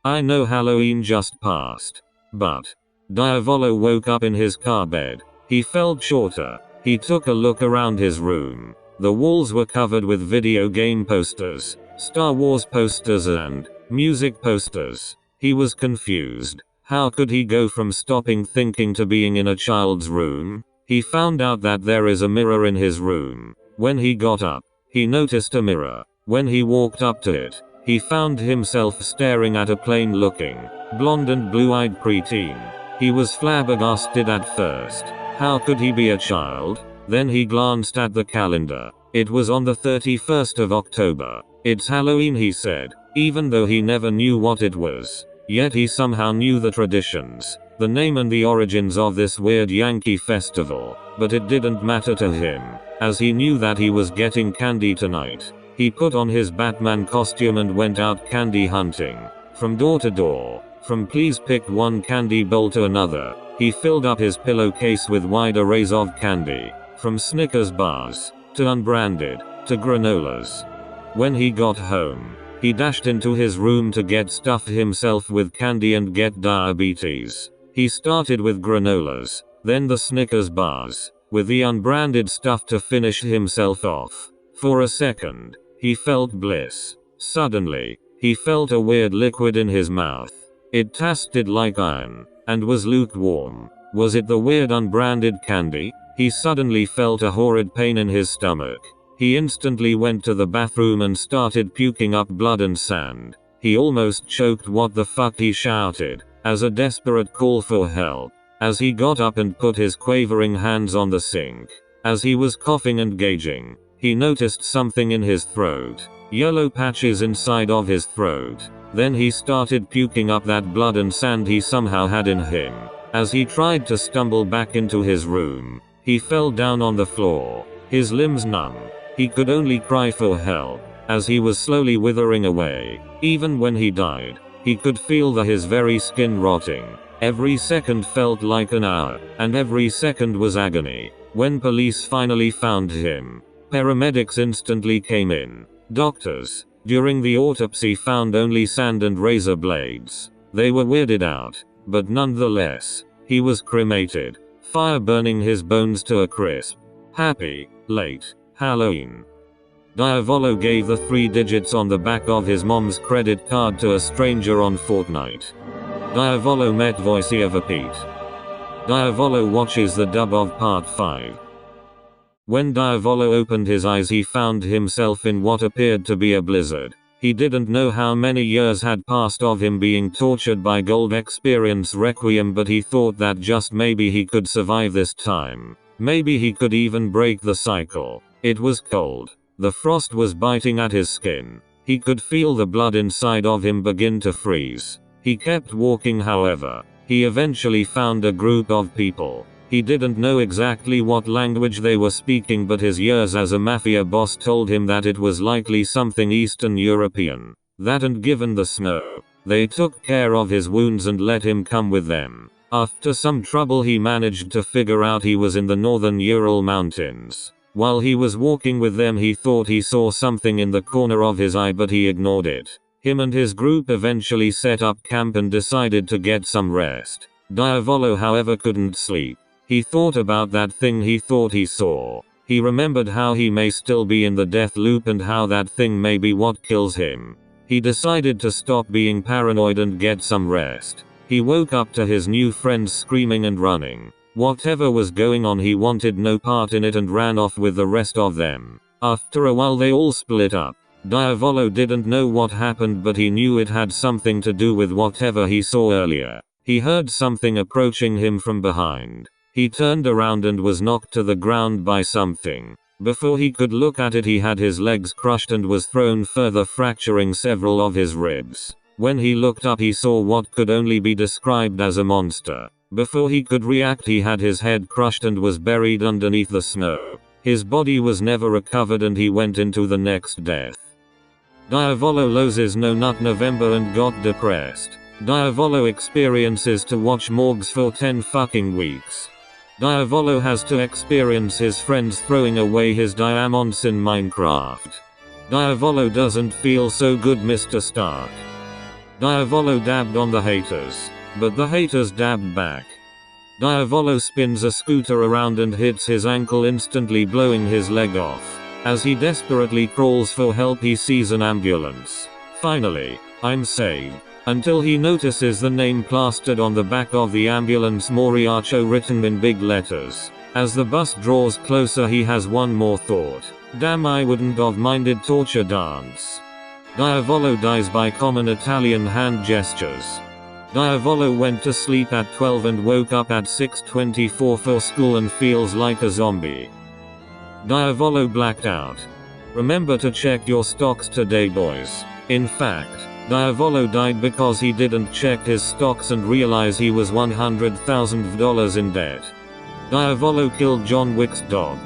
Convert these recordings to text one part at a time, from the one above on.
I know Halloween just passed. But. Diavolo woke up in his car bed. He felt shorter. He took a look around his room. The walls were covered with video game posters, Star Wars posters and music posters. He was confused. How could he go from stopping thinking to being in a child's room? He found out that there is a mirror in his room. When he got up, he noticed a mirror. When he walked up to it, he found himself staring at a plain-looking, blonde and blue-eyed preteen. He was flabbergasted at first. How could he be a child? Then he glanced at the calendar. It was on the 31st of October. It's Halloween, he said, even though he never knew what it was. Yet he somehow knew the traditions, the name and the origins of this weird Yankee festival. But it didn't matter to him, as he knew that he was getting candy tonight. He put on his Batman costume and went out candy hunting. From door to door, from please pick one candy bowl to another, he filled up his pillowcase with wide arrays of candy. From Snickers bars, to unbranded, to granolas. When he got home, he dashed into his room to get stuffed himself with candy and get diabetes. He started with granolas, then the Snickers bars, with the unbranded stuff to finish himself off. For a second, he felt bliss. Suddenly, he felt a weird liquid in his mouth. It tasted like iron, and was lukewarm. Was it the weird unbranded candy? He suddenly felt a horrid pain in his stomach. He instantly went to the bathroom and started puking up blood and sand. He almost choked. What the fuck, he shouted, as a desperate call for help. As he got up and put his quavering hands on the sink. As he was coughing and gagging, he noticed something in his throat. Yellow patches inside of his throat. Then he started puking up that blood and sand he somehow had in him. As he tried to stumble back into his room, he fell down on the floor, his limbs numb. He could only cry for help, as he was slowly withering away. Even when he died, he could feel his very skin rotting. Every second felt like an hour, and every second was agony. When police finally found him, paramedics instantly came in. Doctors, during the autopsy, found only sand and razor blades. They were weirded out, but nonetheless, he was cremated. Fire burning his bones to a crisp. Happy, late, Halloween. Diavolo gave the 3 digits on the back of his mom's credit card to a stranger on Fortnite. Diavolo met voiceover Pete. Diavolo watches the dub of part 5. When Diavolo opened his eyes, he found himself in what appeared to be a blizzard. He didn't know how many years had passed of him being tortured by Gold Experience Requiem, but he thought that just maybe he could survive this time. Maybe he could even break the cycle. It was cold. The frost was biting at his skin. He could feel the blood inside of him begin to freeze. He kept walking, however. He eventually found a group of people. He didn't know exactly what language they were speaking, but his years as a mafia boss told him that it was likely something Eastern European. That, and given the snow, they took care of his wounds and let him come with them. After some trouble, he managed to figure out he was in the northern Ural Mountains. While he was walking with them, he thought he saw something in the corner of his eye, but he ignored it. Him and his group eventually set up camp and decided to get some rest. Diavolo, however, couldn't sleep. He thought about that thing he thought he saw. He remembered how he may still be in the death loop and how that thing may be what kills him. He decided to stop being paranoid and get some rest. He woke up to his new friends screaming and running. Whatever was going on, he wanted no part in it and ran off with the rest of them. After a while, they all split up. Diavolo didn't know what happened, but he knew it had something to do with whatever he saw earlier. He heard something approaching him from behind. He turned around and was knocked to the ground by something. Before he could look at it, he had his legs crushed and was thrown further, fracturing several of his ribs. When he looked up, he saw what could only be described as a monster. Before he could react, he had his head crushed and was buried underneath the snow. His body was never recovered and he went into the next death. Diavolo loses no nut November and got depressed. Diavolo experiences to watch morgues for 10 fucking weeks. Diavolo has to experience his friends throwing away his diamonds in Minecraft. Diavolo doesn't feel so good, Mr. Stark. Diavolo dabbed on the haters, but the haters dabbed back. Diavolo spins a scooter around and hits his ankle, instantly blowing his leg off. As he desperately crawls for help, he sees an ambulance. Finally, I'm saved. Until he notices the name plastered on the back of the ambulance, Moriarcho, written in big letters. As the bus draws closer, he has one more thought. Damn, I wouldn't have minded torture dance. Diavolo dies by common Italian hand gestures. Diavolo went to sleep at 12 and woke up at 6:24 for school and feels like a zombie. Diavolo blacked out. Remember to check your stocks today, boys. In fact, Diavolo died because he didn't check his stocks and realize he was $100,000 in debt. Diavolo killed John Wick's dog.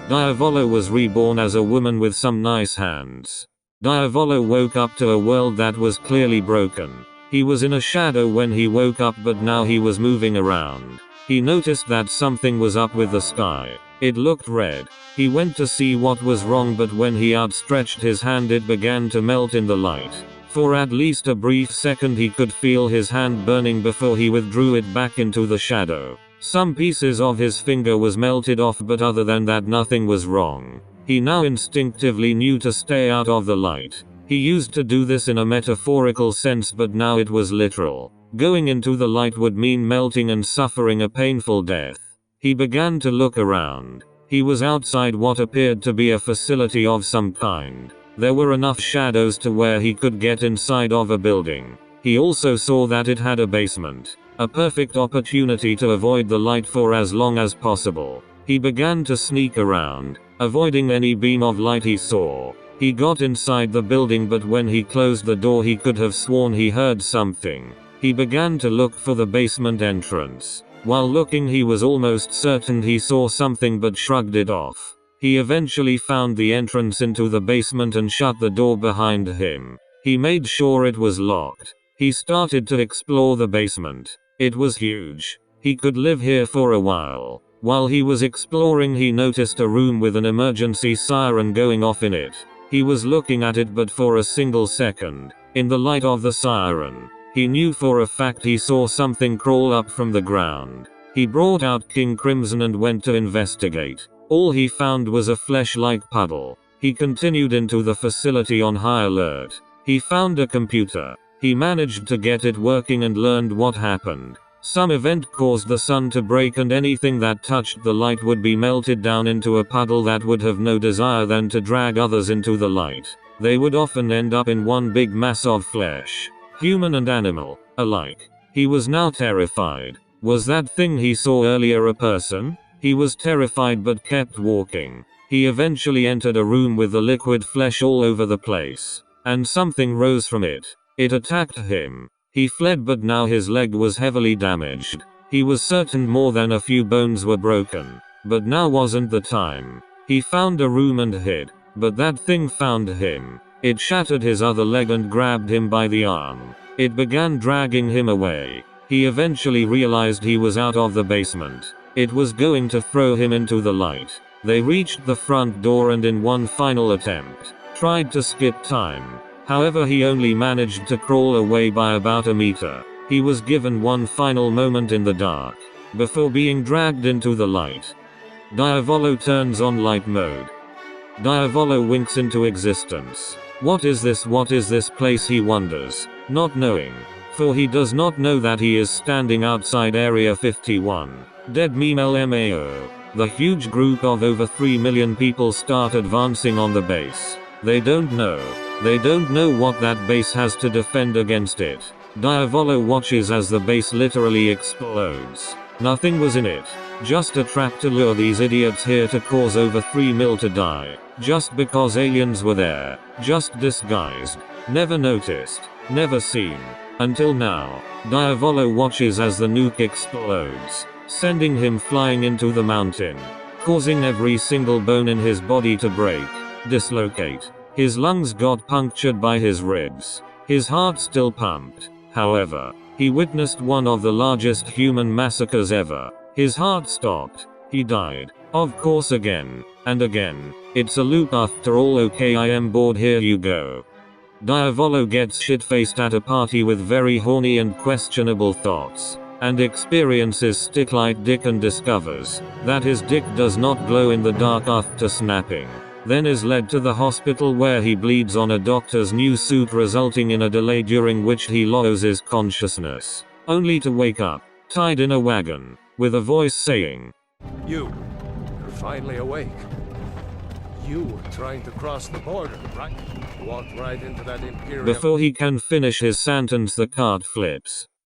Diavolo was reborn as a woman with some nice hands. Diavolo woke up to a world that was clearly broken. He was in a shadow when he woke up, but now he was moving around. He noticed that something was up with the sky. It looked red. He went to see what was wrong, but when he outstretched his hand, it began to melt in the light. For at least a brief second he could feel his hand burning before he withdrew it back into the shadow. Some pieces of his finger was melted off, but other than that nothing was wrong. He now instinctively knew to stay out of the light. He used to do this in a metaphorical sense, but now it was literal. Going into the light would mean melting and suffering a painful death. He began to look around. He was outside what appeared to be a facility of some kind. There were enough shadows to where he could get inside of a building. He also saw that it had a basement. A perfect opportunity to avoid the light for as long as possible. He began to sneak around, avoiding any beam of light he saw. He got inside the building, but when he closed the door he could have sworn he heard something. He began to look for the basement entrance. While looking, he was almost certain he saw something but shrugged it off. He eventually found the entrance into the basement and shut the door behind him. He made sure it was locked. He started to explore the basement. It was huge. He could live here for a while. While he was exploring, he noticed a room with an emergency siren going off in it. He was looking at it, but for a single second. In the light of the siren, he knew for a fact he saw something crawl up from the ground. He brought out King Crimson and went to investigate. All he found was a flesh-like puddle. He continued into the facility on high alert. He found a computer. He managed to get it working and learned what happened. Some event caused the sun to break, and anything that touched the light would be melted down into a puddle that would have no desire than to drag others into the light. They would often end up in one big mass of flesh. Human and animal alike. He was now terrified. Was that thing he saw earlier a person? He was terrified but kept walking. He eventually entered a room with the liquid flesh all over the place. And something rose from it. It attacked him. He fled, but now his leg was heavily damaged. He was certain more than a few bones were broken. But now wasn't the time. He found a room and hid. But that thing found him. It shattered his other leg and grabbed him by the arm. It began dragging him away. He eventually realized he was out of the basement. It was going to throw him into the light. They reached the front door and in one final attempt, tried to skip time. However, he only managed to crawl away by about a meter. He was given one final moment in the dark, before being dragged into the light. Diavolo turns on light mode. Diavolo winks into existence. What is this? What is this place? He wonders, not knowing. For he does not know that he is standing outside Area 51. Dead meme LMAO. The huge group of over 3 million people start advancing on the base. They don't know. They don't know what that base has to defend against it. Diavolo watches as the base literally explodes. Nothing was in it. Just a trap to lure these idiots here to cause over 3 mil to die. Just because aliens were there. Just disguised. Never noticed. Never seen. Until now. Diavolo watches as the nuke explodes, sending him flying into the mountain, causing every single bone in his body to break, dislocate. His lungs got punctured by his ribs. His heart still pumped. However, he witnessed one of the largest human massacres ever. His heart stopped. He died. Of course, again. And again. It's a loop after all. Okay, I am bored, here you go. Diavolo gets shit-faced at a party with very horny and questionable thoughts, and experiences stick-like dick and discovers that his dick does not glow in the dark after snapping. Then is led to the hospital where he bleeds on a doctor's new suit, resulting in a delay during which he loses consciousness, only to wake up, tied in a wagon, with a voice saying, You're finally awake. You were trying to cross the border, right? Walked right into that Imperium. Before he can finish his sentence, the card flips,